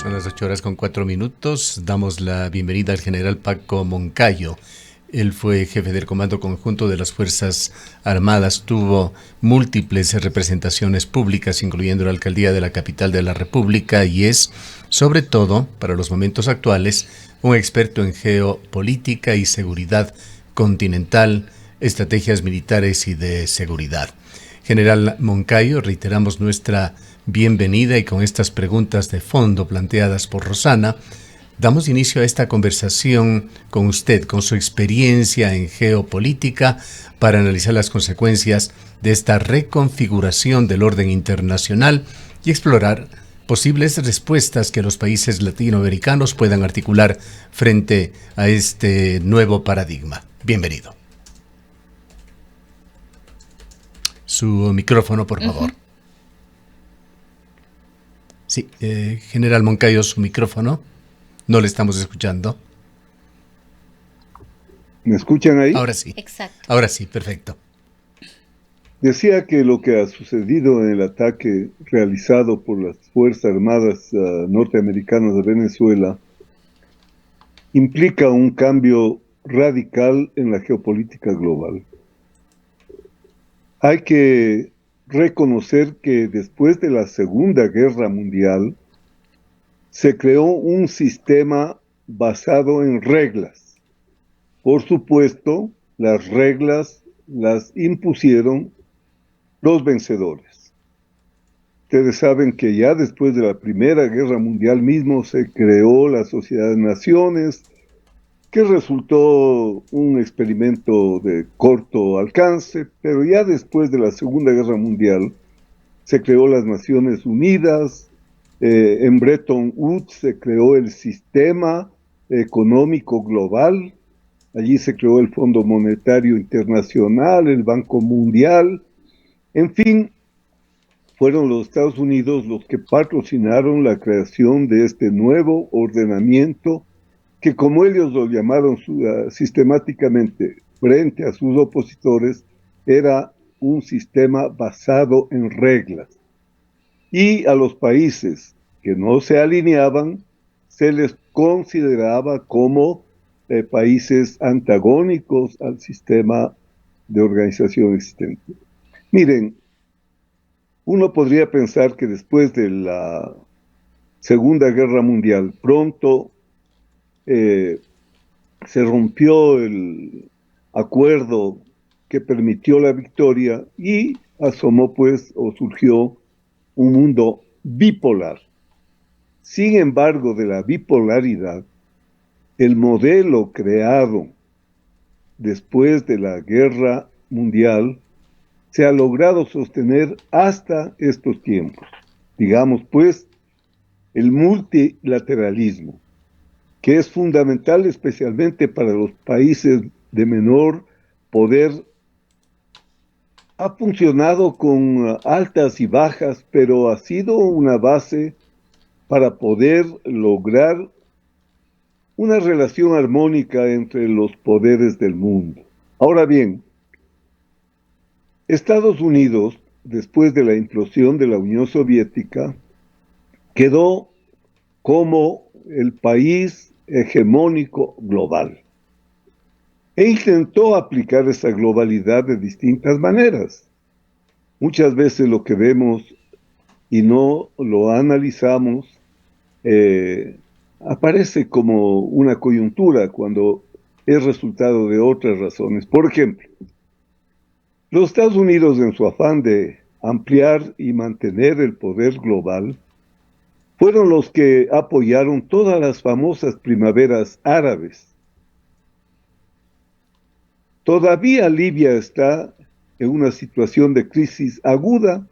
Son las 8:04. Damos la bienvenida al general Paco Moncayo. Él fue jefe del Comando Conjunto de las Fuerzas Armadas, tuvo múltiples representaciones públicas, incluyendo la alcaldía de la capital de la República, y es, sobre todo, para los momentos actuales, un experto en geopolítica y seguridad continental, estrategias militares y de seguridad. General Moncayo, reiteramos nuestra bienvenida y con estas preguntas de fondo planteadas por Rosana, damos inicio a esta conversación con usted, con su experiencia en geopolítica, para analizar las consecuencias de esta reconfiguración del orden internacional y explorar posibles respuestas que los países latinoamericanos puedan articular frente a este nuevo paradigma. Bienvenido. Su micrófono, por favor. Sí, General Moncayo, su micrófono. No le estamos escuchando. ¿Me escuchan ahí? Ahora sí. Exacto. Ahora sí, perfecto. Decía que lo que ha sucedido en el ataque realizado por las Fuerzas Armadas norteamericanas de Venezuela implica un cambio radical en la geopolítica global. Hay que reconocer que después de la Segunda Guerra Mundial se creó un sistema basado en reglas. Por supuesto, las reglas las impusieron los vencedores. Ustedes saben que ya después de la Primera Guerra Mundial mismo se creó la Sociedad de Naciones, que resultó un experimento de corto alcance, pero ya después de la Segunda Guerra Mundial se creó las Naciones Unidas, en Bretton Woods se creó el sistema económico global, allí se creó el Fondo Monetario Internacional, el Banco Mundial, en fin, fueron los Estados Unidos los que patrocinaron la creación de este nuevo ordenamiento que, como ellos lo llamaron sistemáticamente frente a sus opositores, era un sistema basado en reglas. Y a los países que no se alineaban se les consideraba como países antagónicos al sistema de organización existente. Miren, uno podría pensar que después de la Segunda Guerra Mundial, pronto se rompió el acuerdo que permitió la victoria y asomó pues o surgió un mundo bipolar. Sin embargo, de la bipolaridad, el modelo creado después de la Guerra Mundial se ha logrado sostener hasta estos tiempos. Digamos pues, el multilateralismo, que es fundamental especialmente para los países de menor poder, ha funcionado con altas y bajas, pero ha sido una base para poder lograr una relación armónica entre los poderes del mundo. Ahora bien, Estados Unidos, después de la implosión de la Unión Soviética, quedó como el país hegemónico global. E intentó aplicar esa globalidad de distintas maneras. Muchas veces lo que vemos y no lo analizamos aparece como una coyuntura cuando es resultado de otras razones. Por ejemplo, los Estados Unidos, en su afán de ampliar y mantener el poder global, fueron los que apoyaron todas las famosas primaveras árabes. Todavía Libia está en una situación de crisis aguda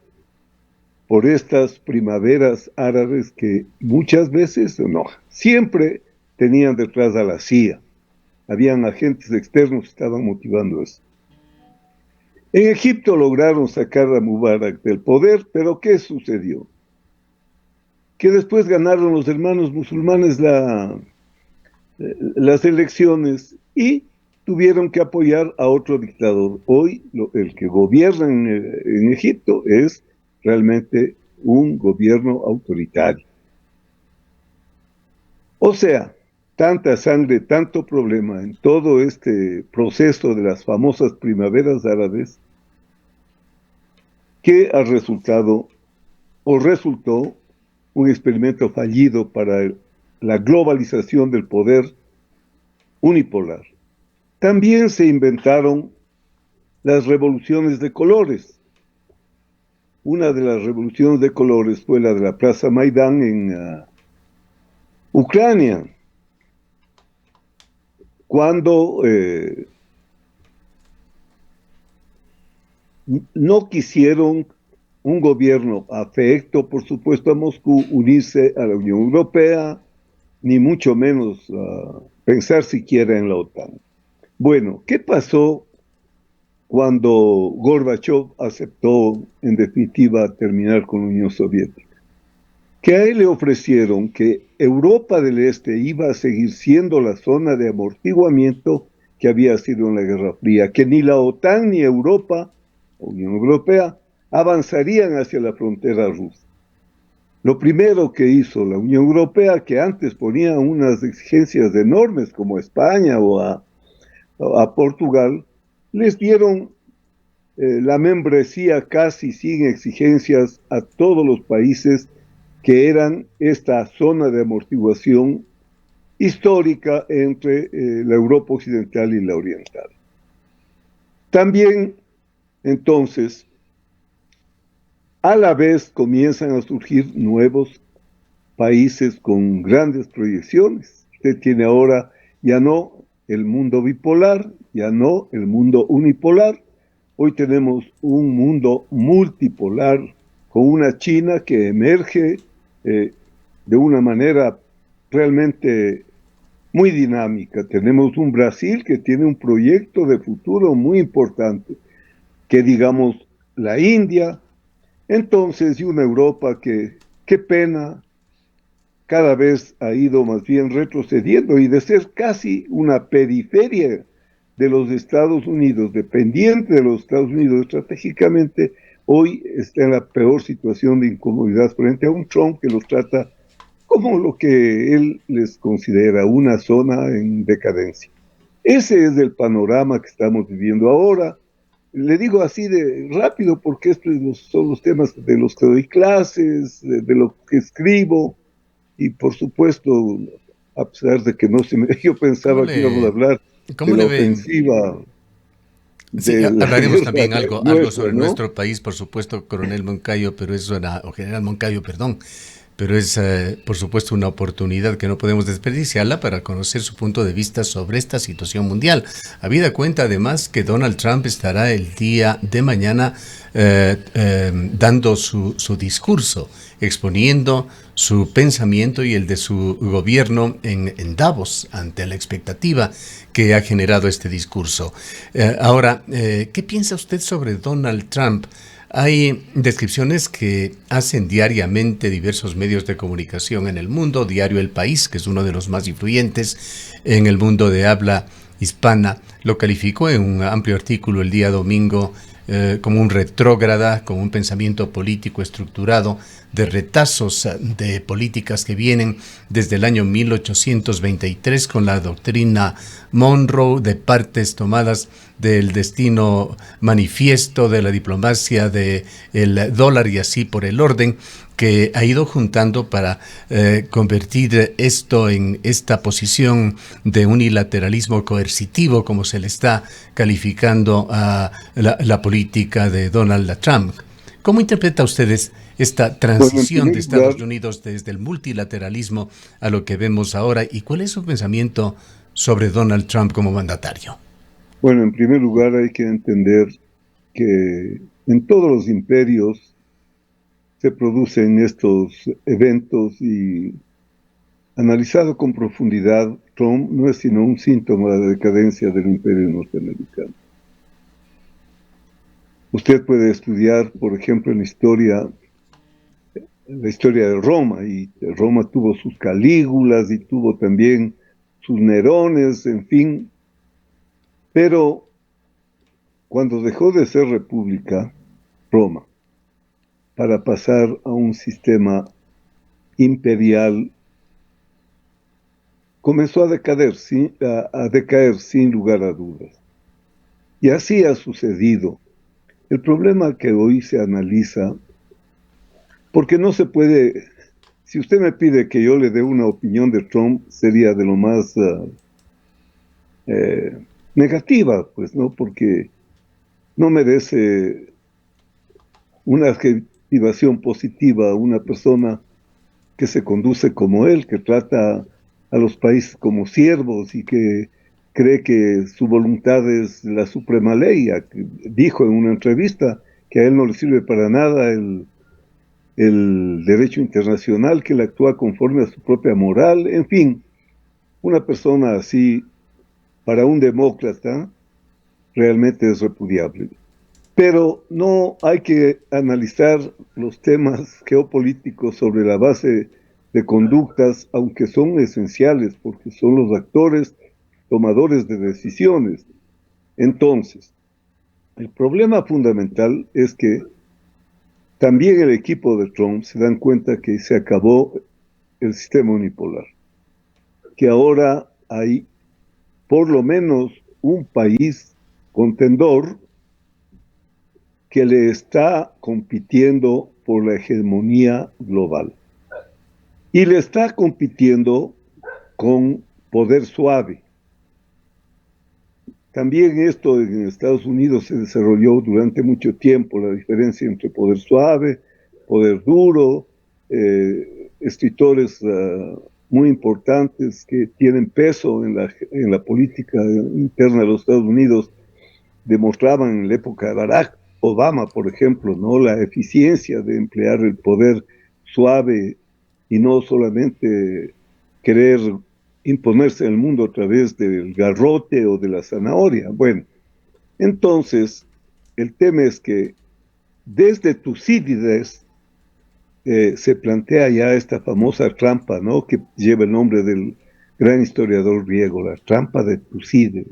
por estas primaveras árabes que muchas veces, no, siempre tenían detrás a la CIA. Habían agentes externos que estaban motivando eso. En Egipto lograron sacar a Mubarak del poder, pero ¿qué sucedió? Que después ganaron los hermanos musulmanes las elecciones y tuvieron que apoyar a otro dictador. Hoy el que gobierna en Egipto es realmente un gobierno autoritario. O sea, tanta sangre, tanto problema en todo este proceso de las famosas primaveras árabes, que ha resultado o resultó un experimento fallido para la globalización del poder unipolar. También se inventaron las revoluciones de colores. Una de las revoluciones de colores fue la de la Plaza Maidán en Ucrania, cuando no quisieron un gobierno afecto, por supuesto, a Moscú, unirse a la Unión Europea, ni mucho menos pensar siquiera en la OTAN. Bueno, ¿qué pasó cuando Gorbachev aceptó, en definitiva, terminar con la Unión Soviética? Que a él le ofrecieron que Europa del Este iba a seguir siendo la zona de amortiguamiento que había sido en la Guerra Fría, que ni la OTAN ni Europa, Unión Europea, avanzarían hacia la frontera rusa. Lo primero que hizo la Unión Europea, que antes ponía unas exigencias enormes como a España o a Portugal, les dieron la membresía casi sin exigencias a todos los países que eran esta zona de amortiguación histórica entre la Europa occidental y la oriental. También, entonces, a la vez comienzan a surgir nuevos países con grandes proyecciones. Usted tiene ahora ya no el mundo bipolar, ya no el mundo unipolar. Hoy tenemos un mundo multipolar con una China que emerge de una manera realmente muy dinámica. Tenemos un Brasil que tiene un proyecto de futuro muy importante, que digamos la India, entonces, y una Europa que, qué pena, cada vez ha ido más bien retrocediendo y de ser casi una periferia de los Estados Unidos, dependiente de los Estados Unidos estratégicamente, hoy está en la peor situación de incomodidad frente a un Trump que los trata como lo que él les considera una zona en decadencia. Ese es el panorama que estamos viviendo ahora. Le digo así de rápido porque estos son los temas de los que doy clases, de lo que escribo, y por supuesto, a pesar de que no se me, yo ¿Cómo pensaba que íbamos a hablar de cómo la le ve? ofensiva Sí, de la hablaremos guerra también algo nuestra, sobre ¿no? nuestro país, por supuesto, coronel Moncayo, pero es o general Moncayo, perdón, pero es, por supuesto, una oportunidad que no podemos desperdiciarla para conocer su punto de vista sobre esta situación mundial. Habida cuenta, además, que Donald Trump estará el día de mañana dando su discurso, exponiendo su pensamiento y el de su gobierno en Davos, ante la expectativa que ha generado este discurso. Ahora, ¿qué piensa usted sobre Donald Trump? Hay descripciones que hacen diariamente diversos medios de comunicación en el mundo. Diario El País, que es uno de los más influyentes en el mundo de habla hispana, lo calificó en un amplio artículo el día domingo como un retrógrada, como un pensamiento político estructurado de retazos de políticas que vienen desde el año 1823 con la doctrina Monroe, de partes tomadas del destino manifiesto de la diplomacia del dólar y así por el orden, que ha ido juntando para convertir esto en esta posición de unilateralismo coercitivo, como se le está calificando a la política de Donald Trump. ¿Cómo interpreta ustedes esta Bueno, en transición primer de lugar, Estados Unidos desde el multilateralismo a lo que vemos ahora? ¿Y cuál es su pensamiento sobre Donald Trump como mandatario? bueno, en primer lugar hay que entender que en todos los imperios se producen estos eventos y analizado con profundidad, Trump no es sino un síntoma de la decadencia del imperio norteamericano. Usted puede estudiar, por ejemplo, en la historia de Roma, y Roma tuvo sus Calígulas y tuvo también sus Nerones, en fin, pero cuando dejó de ser república, Roma, para pasar a un sistema imperial, comenzó a decaer sin lugar a dudas. Y así ha sucedido. El problema que hoy se analiza, porque no se puede, si usted me pide que yo le dé una opinión de Trump, sería de lo más eh, negativa, pues, ¿no? Porque no merece una adjetivación positiva a una persona que se conduce como él, que trata a los países como siervos y que cree que su voluntad es la suprema ley. Dijo en una entrevista que a él no le sirve para nada el derecho internacional, que él actúa conforme a su propia moral. En fin, una persona así, para un demócrata, realmente es repudiable. Pero no hay que analizar los temas geopolíticos sobre la base de conductas, aunque son esenciales, porque son los actores tomadores de decisiones. Entonces, el problema fundamental es que también el equipo de Trump se dan cuenta que se acabó el sistema unipolar, que ahora hay por lo menos un país contendor que le está compitiendo por la hegemonía global. Y le está compitiendo con poder suave. También esto en Estados Unidos se desarrolló durante mucho tiempo, la diferencia entre poder suave, poder duro, escritores muy importantes que tienen peso en la política interna de los Estados Unidos demostraban en la época de Barack Obama, por ejemplo, ¿no? La eficiencia de emplear el poder suave y no solamente querer imponerse en el mundo a través del garrote o de la zanahoria. Bueno, entonces, el tema es que desde Tucídides se plantea ya esta famosa trampa, ¿no? Que lleva el nombre del gran historiador griego, la trampa de Tucídides.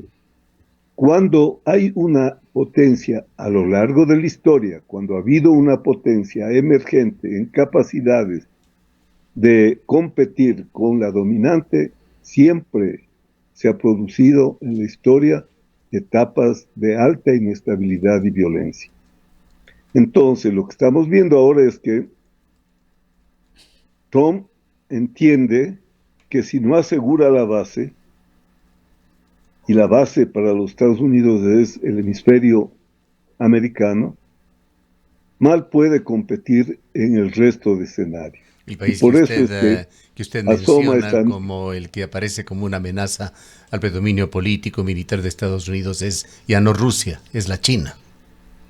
Cuando hay una potencia a lo largo de la historia, cuando ha habido una potencia emergente en capacidades de competir con la dominante, siempre se ha producido en la historia etapas de alta inestabilidad y violencia. Entonces, lo que estamos viendo ahora es que Trump entiende que si no asegura la base, y la base para los Estados Unidos es el hemisferio americano, mal puede competir en el resto de escenarios. El Y país por eso es que usted asoma menciona esta... como el que aparece como una amenaza al predominio político militar de Estados Unidos es ya no Rusia, es la China.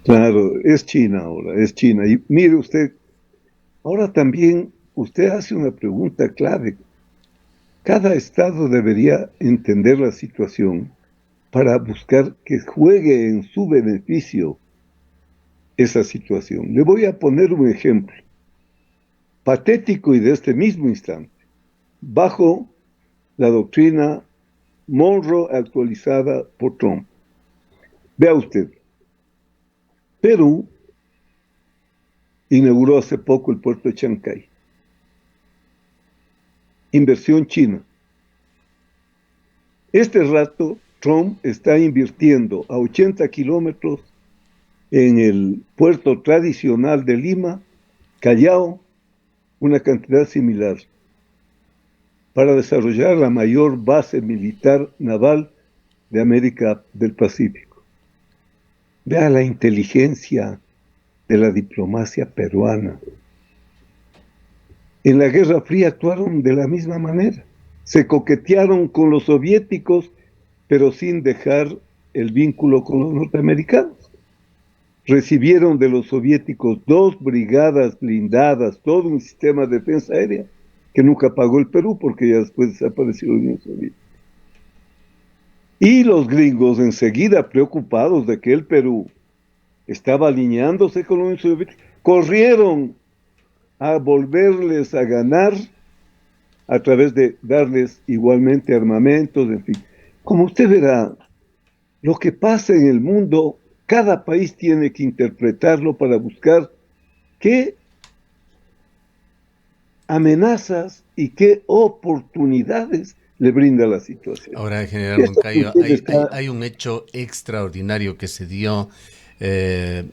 Claro, es China ahora, es China. Y mire usted, ahora también usted hace una pregunta clave. Cada estado debería entender la situación para buscar que juegue en su beneficio esa situación. Le voy a poner un ejemplo patético y de este mismo instante, bajo la doctrina Monroe actualizada por Trump. Vea usted, Perú inauguró hace poco el puerto de Chancay. Inversión china. Este rato, Trump está invirtiendo a 80 kilómetros en el puerto tradicional de Lima, Callao, una cantidad similar, para desarrollar la mayor base militar naval de América del Pacífico. Vea la inteligencia de la diplomacia peruana. En la Guerra Fría actuaron de la misma manera. Se coquetearon con los soviéticos, pero sin dejar el vínculo con los norteamericanos. Recibieron de los soviéticos 2 brigadas blindadas, todo un sistema de defensa aérea, que nunca pagó el Perú porque ya después desapareció la Unión Soviética. Y los gringos, enseguida preocupados de que el Perú estaba alineándose con la Unión Soviética, corrieron a volverles a ganar a través de darles igualmente armamentos, en fin. Como usted verá, lo que pasa en el mundo, cada país tiene que interpretarlo para buscar qué amenazas y qué oportunidades le brinda la situación. Ahora, general Esto que Moncayo, usted está, hay un hecho extraordinario que se dio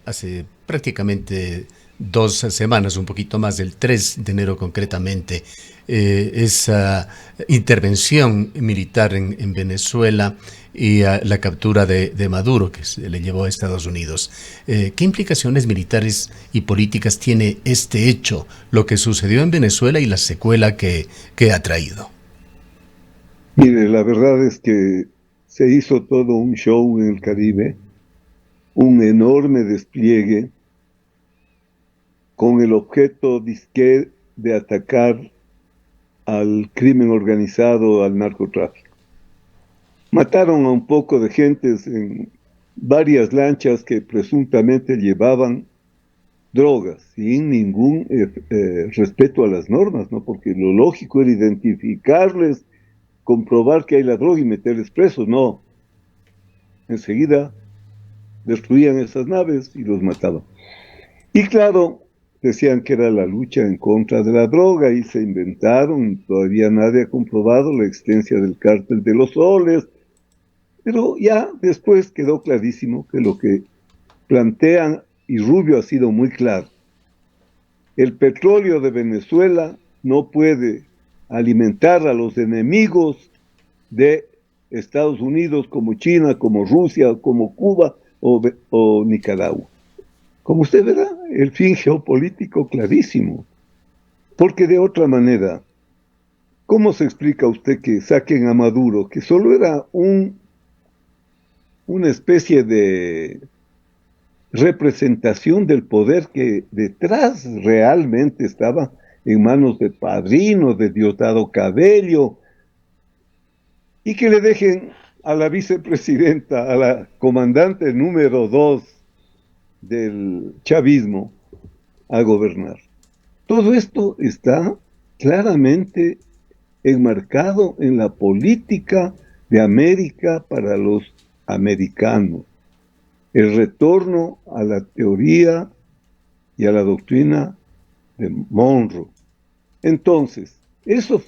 hace prácticamente 2 semanas, un poquito más, del 3 de enero concretamente, esa intervención militar en Venezuela y la captura de Maduro que se le llevó a Estados Unidos. ¿Qué implicaciones militares y políticas tiene este hecho, lo que sucedió en Venezuela y la secuela que ha traído? mire, la verdad es que se hizo todo un show en el Caribe, un enorme despliegue con el objeto disque de atacar al crimen organizado, al narcotráfico. Mataron a un poco de gentes en varias lanchas que presuntamente llevaban drogas, sin ningún respeto a las normas, ¿no? Porque lo lógico era identificarles, comprobar que hay la droga y meterles presos. No, enseguida destruían esas naves y los mataban. Y claro, decían que era la lucha en contra de la droga y se inventaron, todavía nadie ha comprobado la existencia del cártel de los soles, pero ya después quedó clarísimo que lo que plantean, y Rubio ha sido muy claro, el petróleo de Venezuela no puede alimentar a los enemigos de Estados Unidos como China, como Rusia, como Cuba o Nicaragua. Como usted verá, el fin geopolítico clarísimo. Porque de otra manera, ¿cómo se explica usted que saquen a Maduro, que solo era una especie de representación del poder que detrás realmente estaba en manos de Padrino, de Diosdado Cabello, y que le dejen a la vicepresidenta, a la comandante número 2 del chavismo, a gobernar? Todo esto está claramente enmarcado en la política de América para los americanos. El retorno a la teoría y a la doctrina de Monroe. Entonces, eso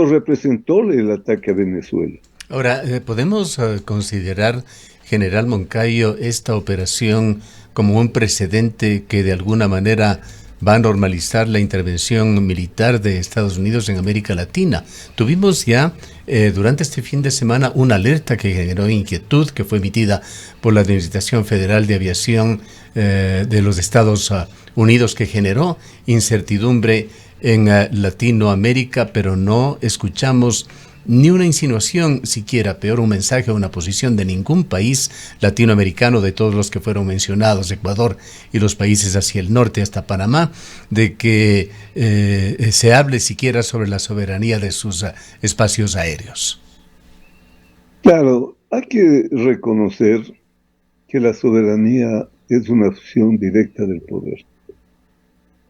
representó el ataque a Venezuela. Ahora, ¿podemos considerar, general Moncayo, esta operación como un precedente que de alguna manera va a normalizar la intervención militar de Estados Unidos en América Latina? Tuvimos ya durante este fin de semana una alerta que generó inquietud, que fue emitida por la Administración Federal de Aviación de los Estados Unidos, que generó incertidumbre en Latinoamérica, pero no escuchamos ni una insinuación siquiera, peor un mensaje o una posición de ningún país latinoamericano, de todos los que fueron mencionados, Ecuador y los países hacia el norte hasta Panamá, de que se hable siquiera sobre la soberanía de sus espacios aéreos. Claro, hay que reconocer que la soberanía es una opción directa del poder.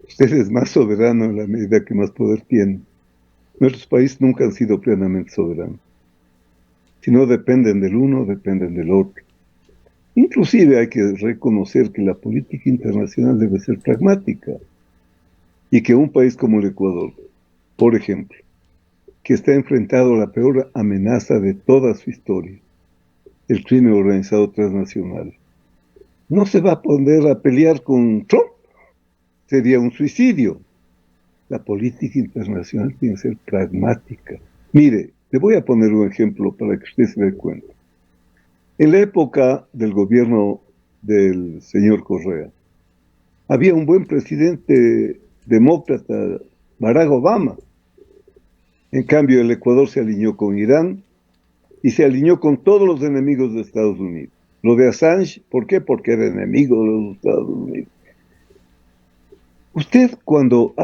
Usted es más soberano en la medida que más poder tiene. Nuestros países nunca han sido plenamente soberanos. Si no dependen del uno, dependen del otro. Inclusive hay que reconocer que la política internacional debe ser pragmática y que un país como el Ecuador, por ejemplo, que está enfrentado a la peor amenaza de toda su historia, el crimen organizado transnacional, no se va a poner a pelear con Trump. Sería un suicidio. La política internacional tiene que ser pragmática. Mire, le voy a poner un ejemplo para que usted se dé cuenta. En la época del gobierno del señor Correa, había un buen presidente demócrata, Barack Obama. En cambio, el Ecuador se alineó con Irán y se alineó con todos los enemigos de Estados Unidos. Lo de Assange, ¿por qué? Porque era enemigo de los Estados Unidos. Usted cuando,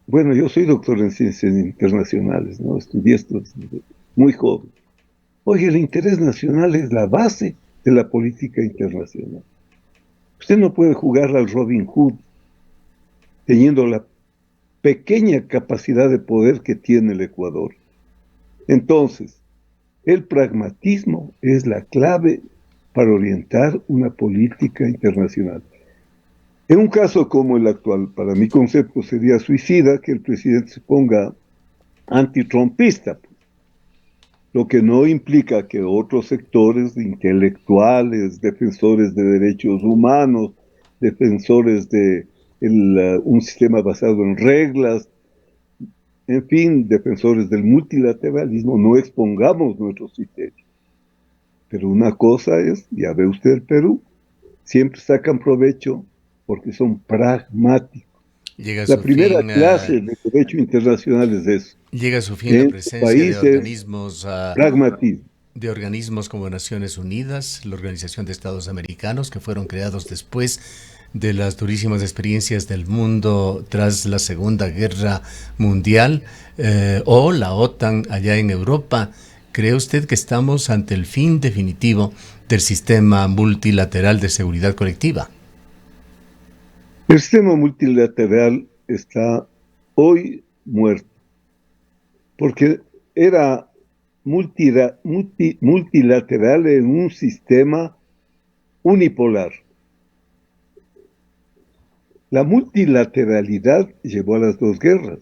bueno, yo soy doctor en ciencias internacionales, ¿no? Estudié esto desde muy joven. Oye, el interés nacional es la base de la política internacional. Usted no puede jugar al Robin Hood teniendo la pequeña capacidad de poder que tiene el Ecuador. Entonces, el pragmatismo es la clave para orientar una política internacional. En un caso como el actual, para mi concepto sería suicida que el presidente se ponga antitrumpista, lo que no implica que otros sectores intelectuales, defensores de derechos humanos, defensores de un sistema basado en reglas, en fin, defensores del multilateralismo, no expongamos nuestros criterios. Pero una cosa es, ya ve usted el Perú, siempre sacan provecho porque son pragmáticos. Llega a La su primera fin, clase de derecho internacional es eso. llega a su fin la En su presencia país es pragmatismo. de organismos como Naciones Unidas, la Organización de Estados Americanos, que fueron creados después de las durísimas experiencias del mundo tras la Segunda Guerra Mundial, o la OTAN allá en Europa. ¿Cree usted que estamos ante el fin definitivo del sistema multilateral de seguridad colectiva? El sistema multilateral está hoy muerto, porque era multilateral en un sistema unipolar. La multilateralidad llevó a las dos guerras,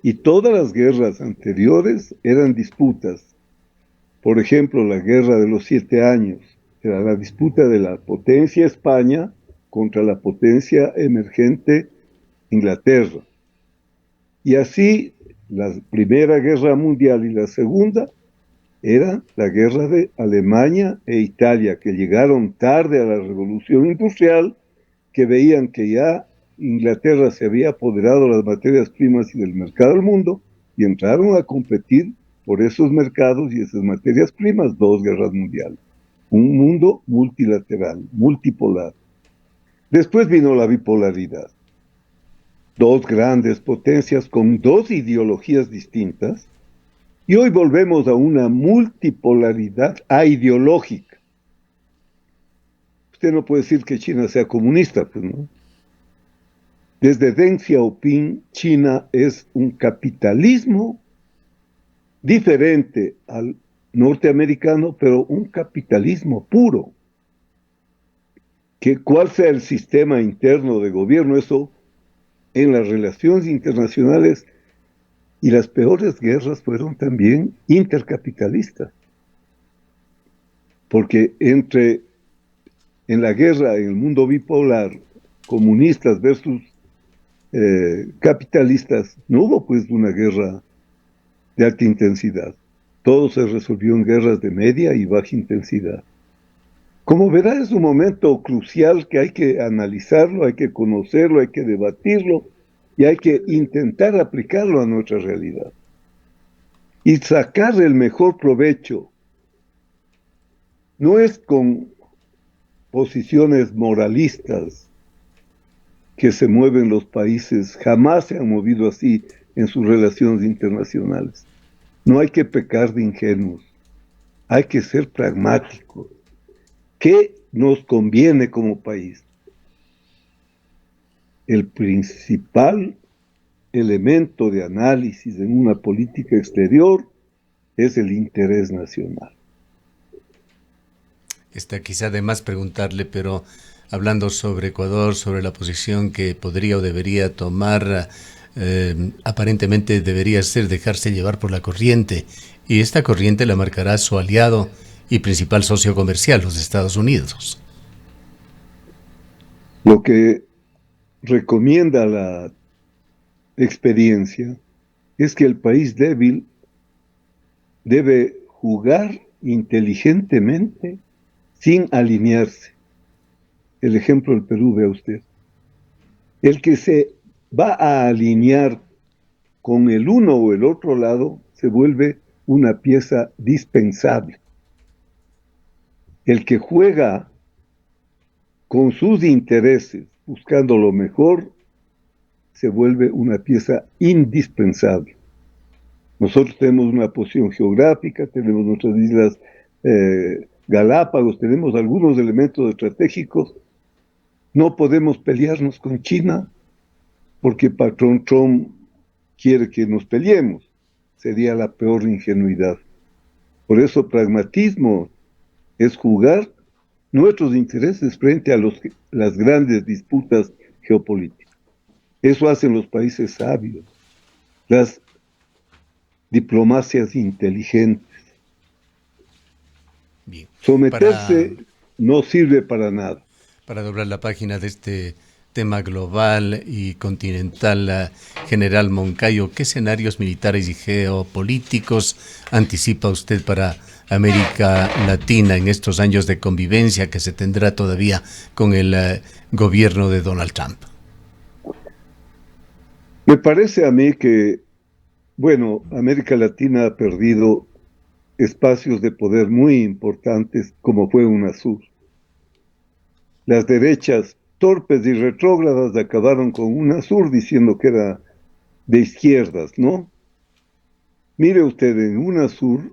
y todas las guerras anteriores eran disputas. Por ejemplo, la Guerra de los 7 Años era la disputa de la potencia España contra la potencia emergente Inglaterra. Y así, la Primera Guerra Mundial y la Segunda era la guerra de Alemania e Italia, que llegaron tarde a la Revolución Industrial, que veían que ya Inglaterra se había apoderado de las materias primas y del mercado del mundo, y entraron a competir por esos mercados y esas materias primas, dos guerras mundiales. Un mundo multilateral, multipolar. Después vino la bipolaridad. Dos grandes potencias con dos ideologías distintas, y hoy volvemos a una multipolaridad aideológica. Usted no puede decir que China sea comunista, pues no. Desde Deng Xiaoping, China es un capitalismo diferente al norteamericano, pero un capitalismo puro. Que cuál sea el sistema interno de gobierno, eso en las relaciones internacionales, y las peores guerras fueron también intercapitalistas. Porque en la guerra, en el mundo bipolar, comunistas versus capitalistas, no hubo pues una guerra de alta intensidad. Todo se resolvió en guerras de media y baja intensidad. Como verá, es un momento crucial que hay que analizarlo, hay que conocerlo, hay que debatirlo y hay que intentar aplicarlo a nuestra realidad. Y sacar el mejor provecho. No es con posiciones moralistas que se mueven los países, jamás se han movido así en sus relaciones internacionales. No hay que pecar de ingenuos, hay que ser pragmáticos. ¿Qué nos conviene como país? El principal elemento de análisis en una política exterior es el interés nacional. Está quizá de más preguntarle, pero hablando sobre Ecuador, sobre la posición que podría o debería tomar, aparentemente debería ser dejarse llevar por la corriente, y esta corriente la marcará su aliado y principal socio comercial, los Estados Unidos. Lo que recomienda la experiencia es que el país débil debe jugar inteligentemente sin alinearse. El ejemplo del Perú, vea usted. El que se va a alinear con el uno o el otro lado se vuelve una pieza dispensable. El que juega con sus intereses, buscando lo mejor, se vuelve una pieza indispensable. Nosotros tenemos una posición geográfica, tenemos nuestras islas Galápagos, tenemos algunos elementos estratégicos. No podemos pelearnos con China porque el patrón Trump quiere que nos peleemos. Sería la peor ingenuidad. Por eso pragmatismo es jugar nuestros intereses frente a las grandes disputas geopolíticas. Eso hacen los países sabios. Las diplomacias inteligentes. Bien. Someterse no sirve para nada. Para doblar la página de este tema global y continental, general Moncayo, ¿qué escenarios militares y geopolíticos anticipa usted para América Latina en estos años de convivencia que se tendrá todavía con el gobierno de Donald Trump? Me parece a mí que, bueno, América Latina ha perdido espacios de poder muy importantes como fue UNASUR. Las derechas torpes y retrógradas acabaron con UNASUR diciendo que era de izquierdas, ¿no? Mire usted, en UNASUR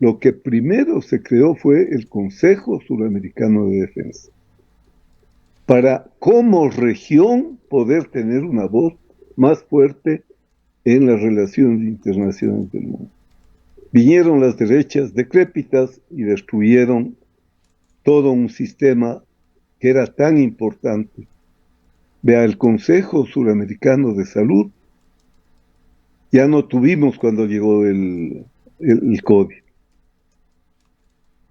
lo que primero se creó fue el Consejo Suramericano de Defensa, para como región poder tener una voz más fuerte en las relaciones internacionales del mundo. Vinieron las derechas decrépitas y destruyeron todo un sistema que era tan importante. Vea, el Consejo Suramericano de Salud ya no tuvimos cuando llegó el COVID.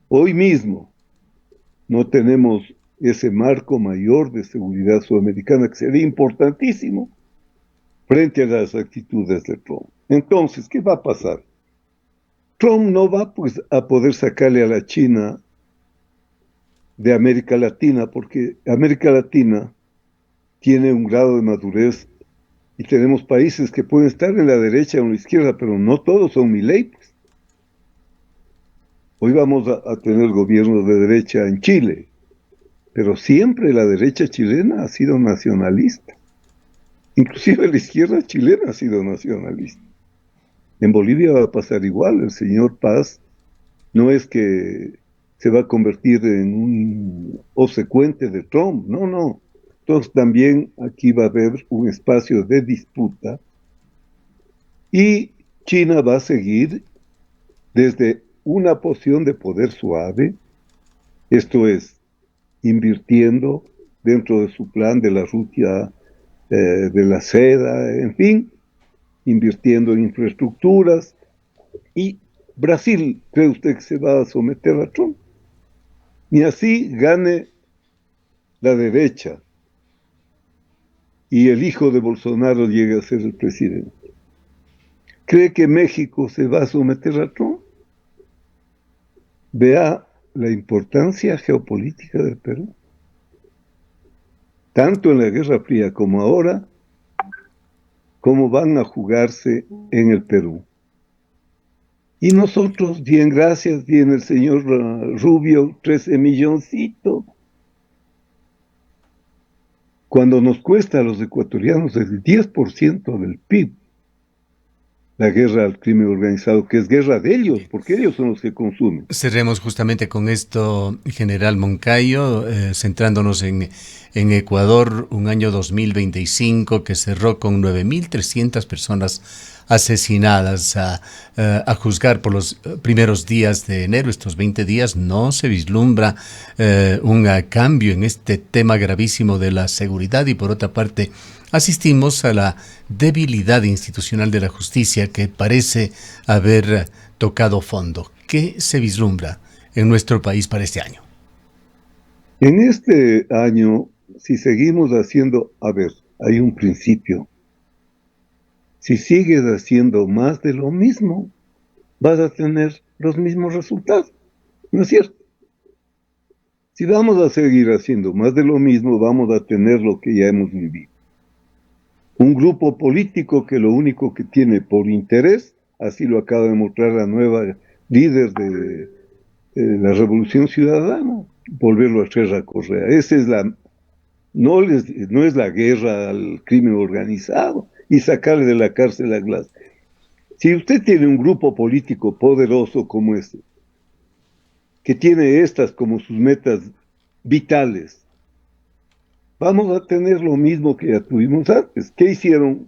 Hoy mismo no tenemos ese marco mayor de seguridad sudamericana que sería importantísimo frente a las actitudes de Trump. Entonces, ¿qué va a pasar? Trump no va pues a poder sacarle a la China de América Latina, porque América Latina tiene un grado de madurez y tenemos países que pueden estar en la derecha o en la izquierda, pero no todos son Milei, pues. Hoy vamos a tener gobierno de derecha en Chile, pero siempre la derecha chilena ha sido nacionalista. Inclusive la izquierda chilena ha sido nacionalista. En Bolivia va a pasar igual. El señor Paz no es que se va a convertir en un obsecuente de Trump, no, no. Entonces también aquí va a haber un espacio de disputa y China va a seguir desde una posición de poder suave, esto es, invirtiendo dentro de su plan de la ruta de la seda, en fin, invirtiendo en infraestructuras. ¿Y Brasil cree usted que se va a someter a Trump? Ni así gane la derecha y el hijo de Bolsonaro llegue a ser el presidente. ¿Cree que México se va a someter a Trump? Vea la importancia geopolítica del Perú. Tanto en la Guerra Fría como ahora, cómo van a jugarse en el Perú. Y nosotros, bien, gracias, bien el señor Rubio, 13 milloncitos. Cuando nos cuesta a los ecuatorianos el 10% del PIB, la guerra al crimen organizado, que es guerra de ellos, porque ellos son los que consumen. Cerremos justamente con esto, general Moncayo, centrándonos en Ecuador, un año 2025 que cerró con 9.300 personas asesinadas. A juzgar por los primeros días de enero, estos 20 días, no se vislumbra un cambio en este tema gravísimo de la seguridad y por otra parte asistimos a la debilidad institucional de la justicia que parece haber tocado fondo. ¿Qué se vislumbra en nuestro país para este año? En este año, si seguimos haciendo, a ver, hay un principio. Si sigues haciendo más de lo mismo, vas a tener los mismos resultados. ¿No es cierto? Si vamos a seguir haciendo más de lo mismo, vamos a tener lo que ya hemos vivido. Un grupo político que lo único que tiene por interés, así lo acaba de mostrar la nueva líder de la Revolución Ciudadana, volverlo a traer a Correa. Esa es no es la guerra al crimen organizado y sacarle de la cárcel a Glass. Si usted tiene un grupo político poderoso como este, que tiene estas como sus metas vitales, vamos a tener lo mismo que ya tuvimos antes. ¿Qué hicieron,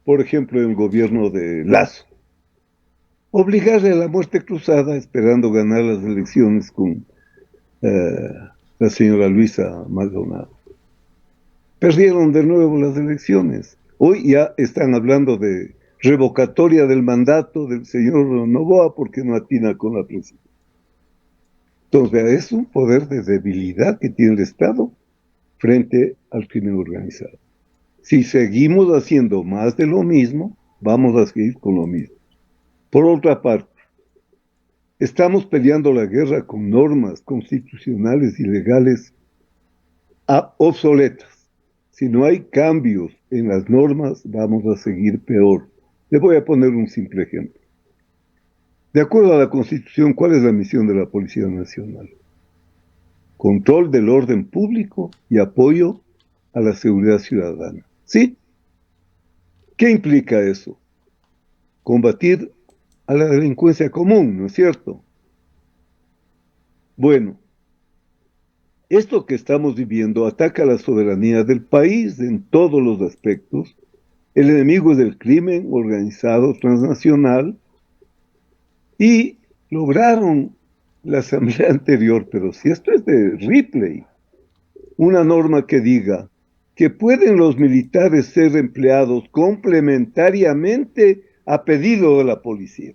por ejemplo, en el gobierno de Lasso? Obligarle a la muerte cruzada esperando ganar las elecciones con la señora Luisa Maldonado. Perdieron de nuevo las elecciones. Hoy ya están hablando de revocatoria del mandato del señor Noboa porque no atina con la presidencia. Entonces, es un poder de debilidad que tiene el Estado frente al crimen organizado. Si seguimos haciendo más de lo mismo, vamos a seguir con lo mismo. Por otra parte, estamos peleando la guerra con normas constitucionales y legales obsoletas. Si no hay cambios en las normas, vamos a seguir peor. Le voy a poner un simple ejemplo. De acuerdo a la Constitución, ¿cuál es la misión de la Policía Nacional? Control del orden público y apoyo a la seguridad ciudadana. ¿Sí? ¿Qué implica eso? Combatir a la delincuencia común, ¿no es cierto? Bueno, esto que estamos viviendo ataca la soberanía del país en todos los aspectos. El enemigo es el crimen organizado transnacional y lograron la asamblea anterior, pero si esto es de Ripley, una norma que diga que pueden los militares ser empleados complementariamente a pedido de la policía.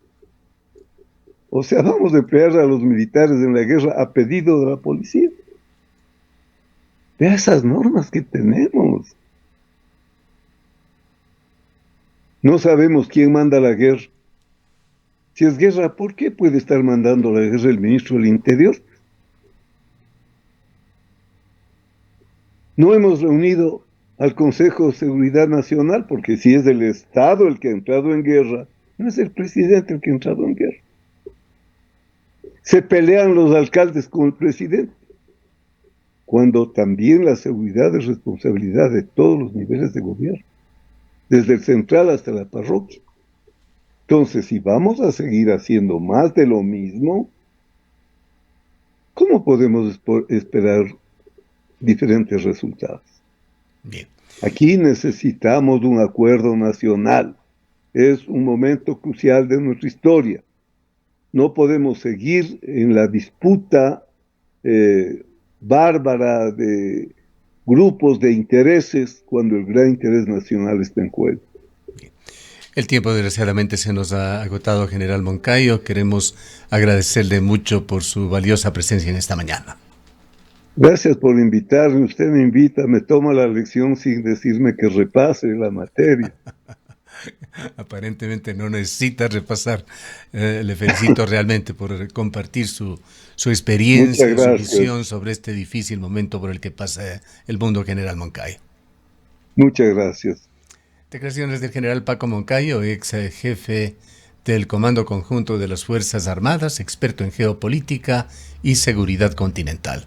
O sea, vamos a emplear a los militares en la guerra a pedido de la policía. Vea esas normas que tenemos. No sabemos quién manda la guerra. Si es guerra, ¿por qué puede estar mandando la guerra el ministro del Interior? No hemos reunido al Consejo de Seguridad Nacional, porque si es el Estado el que ha entrado en guerra, no es el presidente el que ha entrado en guerra. Se pelean los alcaldes con el presidente, cuando también la seguridad es responsabilidad de todos los niveles de gobierno, desde el central hasta la parroquia. Entonces, si vamos a seguir haciendo más de lo mismo, ¿cómo podemos esperar diferentes resultados? Bien. Aquí necesitamos un acuerdo nacional. Es un momento crucial de nuestra historia. No podemos seguir en la disputa bárbara de grupos de intereses cuando el gran interés nacional está en juego. El tiempo desgraciadamente se nos ha agotado, General Moncayo. Queremos agradecerle mucho por su valiosa presencia en esta mañana. Gracias por invitarme. Usted me invita, me toma la lección sin decirme que repase la materia. Aparentemente no necesita repasar. Le felicito realmente por compartir su experiencia, su visión sobre este difícil momento por el que pasa el mundo, General Moncayo. Muchas gracias. Declaraciones del general Paco Moncayo, ex jefe del Comando Conjunto de las Fuerzas Armadas, experto en geopolítica y seguridad continental.